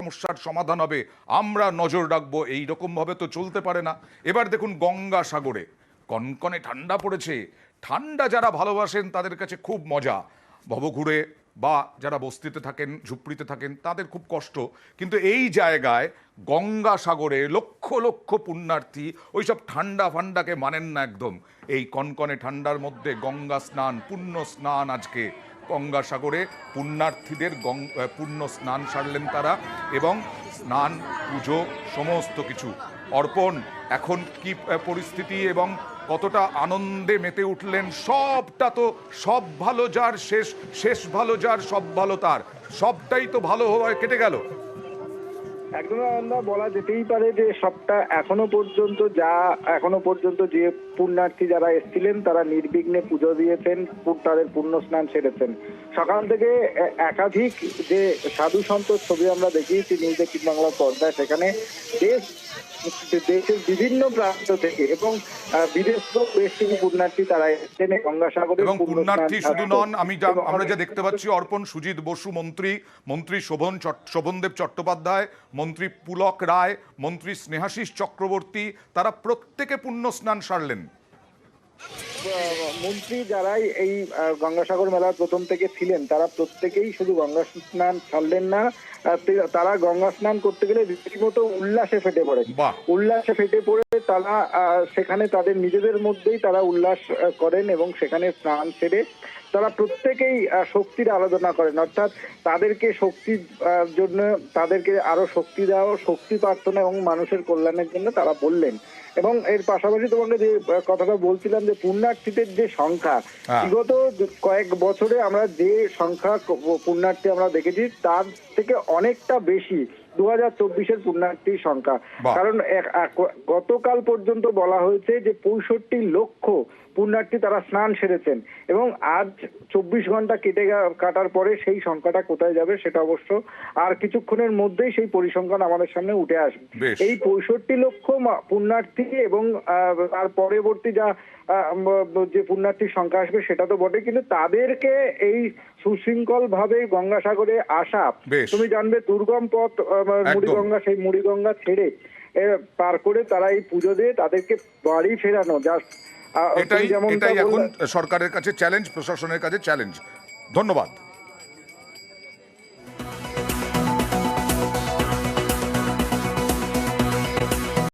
সমস্যার সমাধান হবে, আমরা নজর রাখবো, এইরকম ভাবে তো চলতে পারে না। এবার দেখুন গঙ্গাসাগরে কনকনে ঠান্ডা পড়েছে। ঠান্ডা যারা ভালোবাসেন তাদের কাছে খুব মজা, ভবঘুরে বা যারা বস্তিতে থাকেন, ঝুপড়িতে থাকেন, তাদের খুব কষ্ট। কিন্তু এই জায়গায় গঙ্গাসাগরে লক্ষ লক্ষ পুণ্যার্থী ওইসব ঠান্ডা ফান্ডাকে মানেন না একদম। এই কনকনে ঠান্ডার মধ্যে গঙ্গা স্নান, পুণ্য স্নান আজকে গঙ্গাসাগরে পুণ্যার্থীদের পুণ্য স্নান সারলেন তারা, এবং স্নান পুজো সমস্ত কিছু অর্পণ। এখন কি পরিস্থিতি এবং কতটা আনন্দে মেতে উঠলেন, সবটা তো, সব ভালো যার শেষ, শেষ ভালো যার সব ভালো তার, সবটাই তো ভালো হওয়ায় কেটে গেল। একদম আমরা বলা যেতেই পারে যে সবটা এখনো পর্যন্ত যে পুণ্যার্থী যারা এসেছিলেন তারা নির্বিঘ্নে পুজো দিয়েছেন, তাদের পুণ্য স্নান সেরেছেন। সকাল থেকে একাধিক যে সাধু সন্তোষ ছবি আমরা দেখিয়েছি নিউজ 18 বাংলা পর্দায়, সেখানে দেশের বিভিন্ন প্রান্ত থেকে এবং বিদেশেও বেশ কিছু পুণ্যার্থী তারা এসেছেন গঙ্গাসাগরে। এবং পুণ্যার্থী শুধু নন, আমরা যা দেখতে পাচ্ছি অর্পণ, সুজিত বসু মন্ত্রী শোভনদেব চট্টোপাধ্যায়, মন্ত্রী পুলক রায়, মন্ত্রী স্নেহাশিস চক্রবর্তী, তারা প্রত্যেকে পুণ্য স্নান সারলেন। মন্ত্রী যারাই এই গঙ্গাসাগর মেলার প্রথম থেকে ছিলেন তারা প্রত্যেকেই শুধু গঙ্গা স্নান ছাড়লেন না, তারা গঙ্গা স্নান করতে গেলে রীতিমতো উল্লাসে ফেটে পড়ে তারা সেখানে তাদের নিজেদের মধ্যেই তারা উল্লাস করেন এবং সেখানে স্নান সেরে তারা প্রত্যেকেই শক্তির আরাধনা করেন। অর্থাৎ তাদেরকে শক্তির জন্য, তাদেরকে আরো শক্তি দেওয়া, শক্তি প্রার্থনা এবং মানুষের কল্যাণের জন্য তারা বললেন। এবং এর পাশাপাশি তোমাকে যে কথাটা বলছিলাম যে পুণ্যার্থীদের যে সংখ্যা, বিগত কয়েক বছরে আমরা যে সংখ্যা পুণ্যার্থী আমরা দেখেছি তার থেকে অনেকটা বেশি 2024-এর পুণ্যার্থীর সংখ্যা। কারণ গতকাল পর্যন্ত বলা হয়েছে যে 65 লক্ষ পুণ্যার্থী তারা স্নান সেরেছেন, এবং আজ 24 ঘন্টা কাটার পরে সেই সংখ্যাটা কোথায় যাবে সেটা অবশ্য আর কিছুক্ষণের মধ্যেই সেই পরিসংখ্যান আমাদের সামনে উঠে আসবে। এই 65 লক্ষ পুণ্যার্থী এবং তার পরবর্তী যে পুণ্যার্থীর সংখ্যা আসবে সেটা তো বটে, কিন্তু তাদেরকে এই সুশৃঙ্খল ভাবে গঙ্গাসাগরে আসা, তুমি জানবে দুর্গম পথ মুড়িগঙ্গা, সেই মুড়িগঙ্গা ছেড়ে পার করে তারা এই পুজো দিয়ে তাদেরকে বাড়ি ফেরানো, এটাই এখন সরকারের কাছে চ্যালেঞ্জ, প্রশাসনের কাছে চ্যালেঞ্জ। ধন্যবাদ।